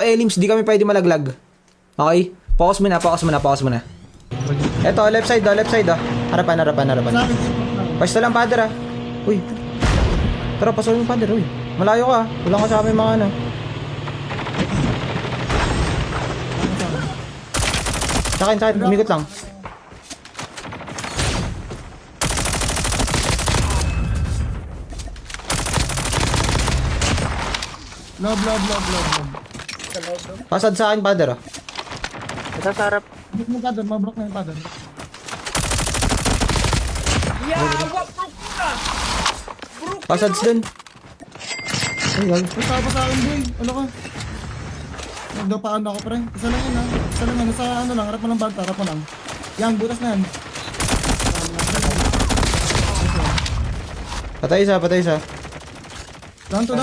Lims, di kami pwede malaglag. Okay? Focus muna. Eto, left side. Harapan. Pwesto lang, Father, ah. Uy. Tara, pasulong, Father, uy. Malayo ka, Walang kasama yung mga ano. Sa akin, umikot lang. Lob. Pasad sa akin, Father, ah. Ito sa harap. Block mo pa doon, mabrock na yung pa doon. Pasad dun. Ay, ay. Basta pa sa akin, boy. Ano ka? Nagdapaan ako, pre. Isa lang yun, ha. Isa lang yan. Sa ano lang, harap mo lang banta, harap mo lang. Yan, butas na yan. Patay isa. Down to.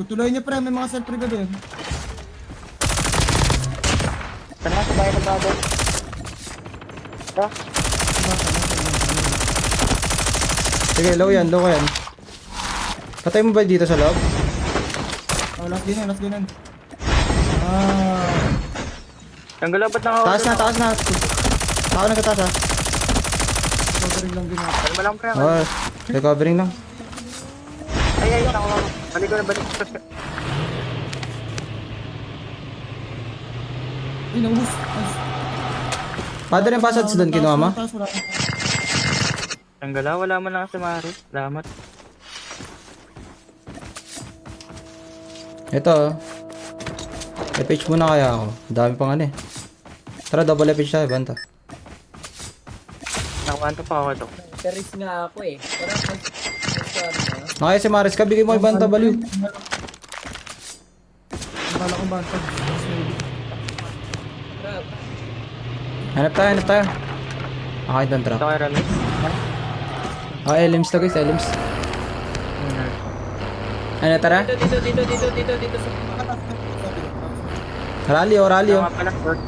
Tuloy niyo, pre. May mga self-trigger doon. Tara, sabay na bago. Tara. Sige, low yan. Patay mo ba dito sa loob? Oh, last din yan. Tanggal ba't naka-order? Taas na. Ako nagkataas, ah. Covering lang din ako. Ano ba lang, pre? Oh, recovering lang. Ay, ako. Balik ko. Ay, naubos. Father, yung pasad dun, kinuha mo? Tanggal, wala man lang si Maris. Salamat. Ito, FH muna kaya ako. Dami pang ano eh. Tara, double FH tayo, banta. Nakawanto pa ako ito. Teris nga ako eh. Parang Nakaya si Maris ka, bigay mo yung banta, baliw. Bala kong banta. Hanap tayo. Nakakita ng truck. Ito kay Rami. Lims to guys, Lims. Ano, tara? dito sa Rally, oh. Ito nga pala, Ford.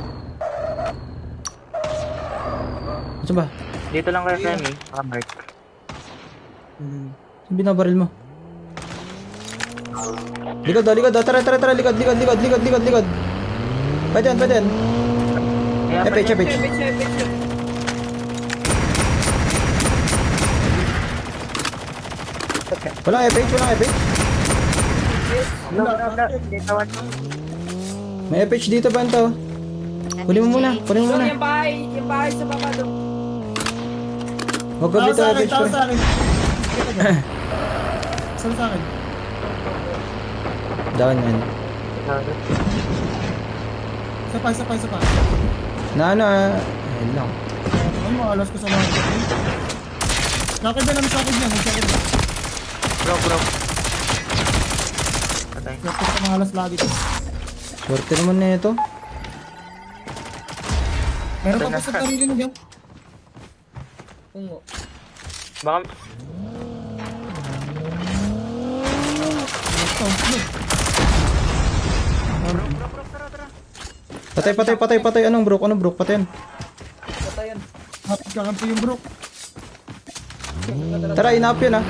Ano ba? Dito lang kay Rami. Mark. Saan binabaril mo? Likod. Tara. Likod. Pwede yan. FH. Walang FH. No. Dito one. May FH dito, banta, oh. Kunin mo muna. yung bahay sa baba doon. Huwag ka dito, FH. Tao pre. sa akin. Saan sa akin? Down yan. Isa pa. Na ano, ayun lang. Ano mo, alas ko sa mga sakit na lang sa akin yan. Bro. Patay. Sakit ka mga alas lagi. Swerte naman na ito. Meron pa sa sarili mo yan. Pungo. Baka... Patay. Anong broke? Patay yan. Patayan. Hapit kakampi yung bro. Tara, inap yun, ah.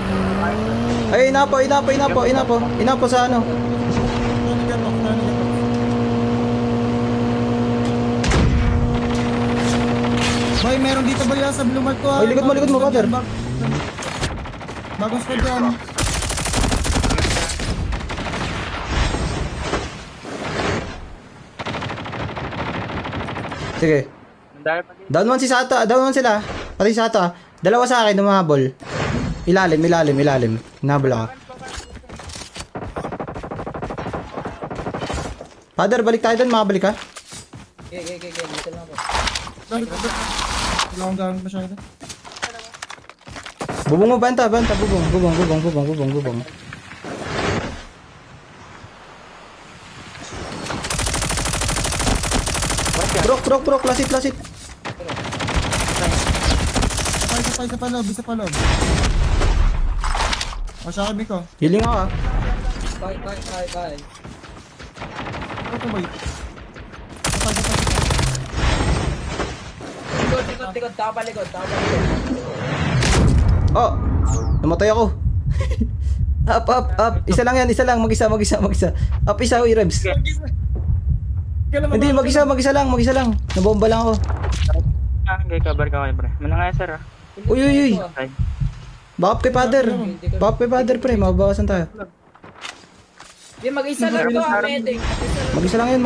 Ay, inapo sa ano. Boy, meron dito ba yan sa Blue Mart ko? Ay, likod mo, Father. Bagong squad yan. Sige. Dahil pa din. Down one sila. Pati si Sato, ah. Dalawa sa akin, umahabol. Ilalim. Hinahabol ako. Father, balik tayo doon, makabalik ka. Okay. Dito lang ako. Wala akong gamit masyado. Bubong mo, banta. Bubong. Brok, lasit. Isa pa loob. O, sa akin ko. Healing ako, ah. Bye. Ito boy. Likod. Tapa likod. Oh, namatay ako. Up. Isa lang. Mag-isa. Up, isa, Rebs. Kailan Hindi, mag-isa lang. Nabomba lang ako. Okay, cover ka kayo, pre. Muna nga, sir, ah. Uy, uy, uy. Ay, Backup kay father. Backup kay father, pre. Mababawasan tayo. Hindi, mag-isa lang to, medic. Mag-isa lang yun.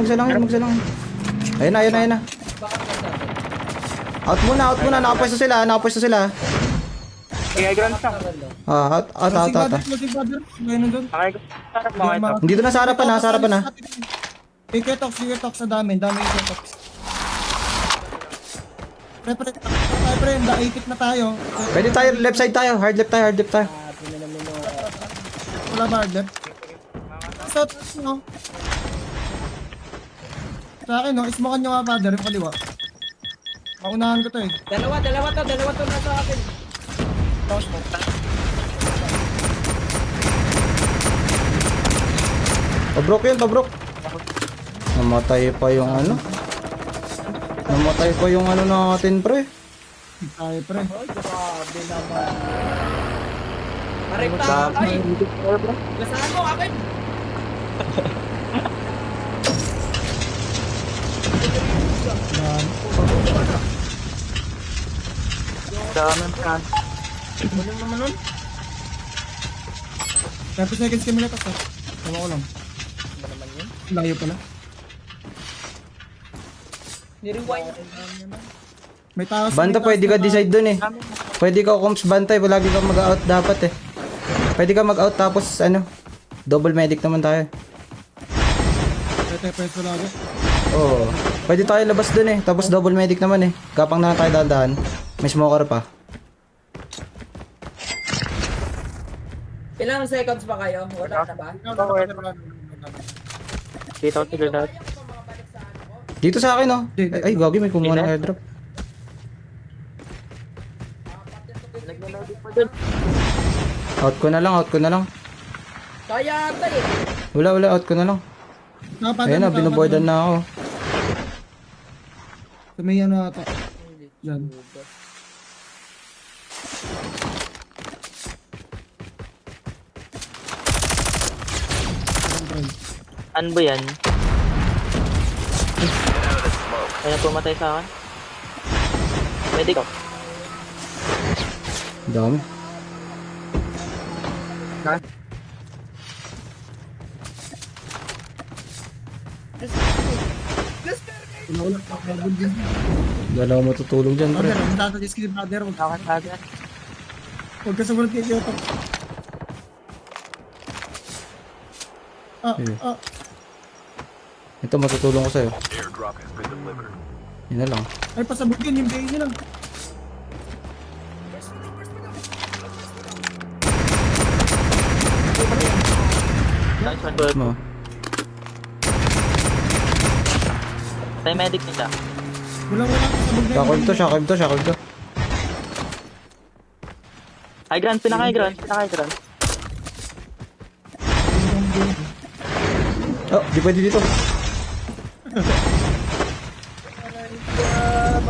Ayun na. Baka ka sa atin. Out muna. Nakapwesto sila. kaya ground siya. Out. Closing father. Ngayon doon. Okay, sarap mo, ito. Dito na sa harapan na. Iketox sa dami yung iketox. Pre, naipit na tayo. Pwede tayo, left side tayo. Hard left tayo. Wala ba hard left? So, no? Sa akin, no? Ismokan nyo nga, father, yung kaliwa. Maunahan ko to eh. Dalawa to na sa akin. Tapos mo. Pabrok. Namatay pa yung natin, pre. Tayo, pre. Oh, grabe naman. Parekta, ay! Lasahan mo, akin! Dami ang plan. 30 seconds kami natas, ha? Tama ko lang. Layo pala. Nirewind. May tao sa Banta, pwede ka decide dun eh. Pwede ka comms bantay, lagi ka mag-out dapat eh. Pwede ka mag-out tapos double medic naman tayo. Pwede pwesto lagi. Oo. Pwede tayo labas dun eh, tapos double medic naman eh. Kapang na lang tayo dadaan. May smoker pa. Ilang seconds pa kayo? Wala na ba? Kita ko sila lahat. Dito sa akin oh. Ay, gagi, may kumuha ng airdrop. Out ko na lang. Kaya ata eh. Wala, out ko na lang. Ayun na, binuboardan na ako. Tumiyan na ata. Yan. Ano ba yan? Kaya pumatay sa akin? Medic ako. Dami. Dala ko matutulog dyan, pre. Brother, ang tatagis kayo, brother. Nakakasagan. Huwag ka sumunod kay Kyoto. Sige. Ah. Ito, matutulong ko sa'yo. Yun na lang. Ay, pasabog yun, yung bay nyo lang. Nice one. Mo. Tayo medic nila. Wala, pasabog na yun. Shackle to. High ground, pinaka-high ground. Oh, di pwede dito.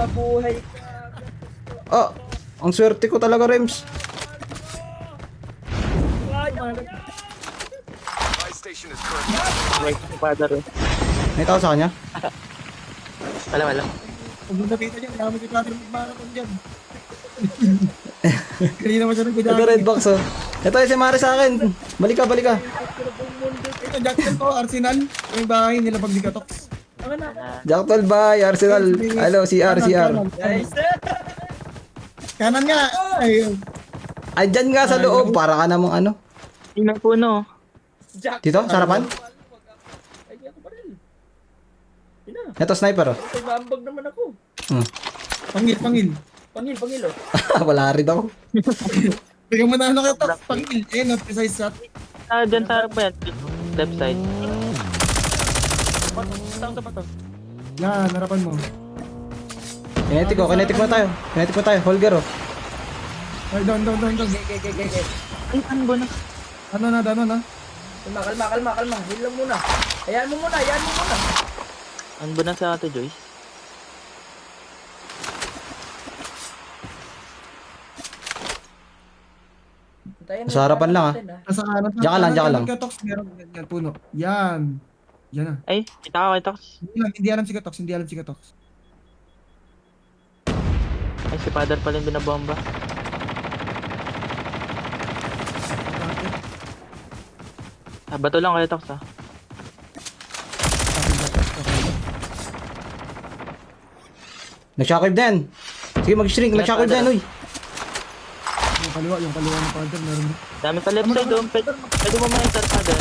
Mabuhay ka. Oh, ang swerte ko talaga, Rems. Right, father. May tao sa kanya? Wala. Huwag mong nakita niya, kaya mo si brother magmarathon dyan. Kanina mo siya nang Ito, red box oh. Ito yung si Mare sa akin. Balik ka. Ito, Jackson ko, Arsenal. Yung bahay nila pag Digatox. Jackpot by Arsenal. Hello, CR. Guys, Kanan nga. Ayun. Andyan nga sa loob. Para ka namang ano. Tingnan po, no. Jack. Dito, sarapan? Ay, ako pa rin. Ina, Ito, sniper oh. may mambag naman ako. Pangil. Pangil oh. Wala rin ako. Bigyan mo na ano kayo, Tox. Pangil. Eh, not precise shot. Dyan sa harap ba yan? Left side. Yan, harapan mo. Kinetic mo tayo. Holger oh. Ay, down. Okay. Ay, ano ba na? Ano na? Kalma. Heal lang muna. Hayaan mo muna. Ano ba na sa Ate Joyce? Antayin mo Sa harapan lang, ah. natin, Nasa kanan. Diyan ka lang. Digatox, meron ganyan, puno. Yan. Yan na. Ay, kita ko. Hindi alam si Katox, hindi alam si Katox. Ay, si Father pala yung binabomba. Ah, bato lang kayo, Tox, ah. Nag-shockwave na yan. Sige, mag-shrink. Nag-shockwave na yan, uy. Yung kaliwa ng Father, meron din. Dami pa left side, oh. Pwede mo ma-enter, Father.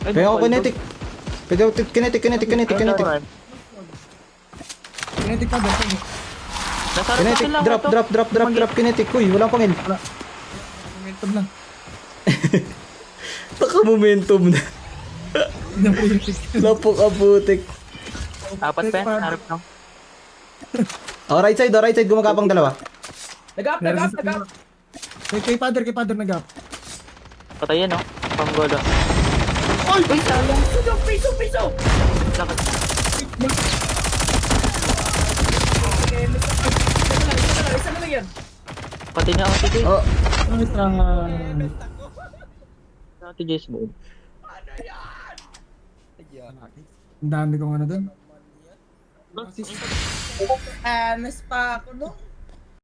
Ay, Pwede ako bukol, kinetic. Pwede ako kinetic. bukol. Kinetic Father, sige. Nasa harap Kinetic, sila, drop, Tox. drop, kinetic. Uy, walang pangil. Momentum lang. Naka-momentum na. Hindi na kinetic. Napaka-putik. Apat pa yan, harap lang. Oh, right side, gumagapang dalawa. Nag-up. Kay Father nag-up. Patay yan, oh. Panggolo. Ay! Uy, sayang. Piso. Lakad. Isa na lang yan. Patay niya ako, Joyce. Oh, Nice try. Ate Joyce, bro. Ang dami kong ano dun. Anas pa ako, no?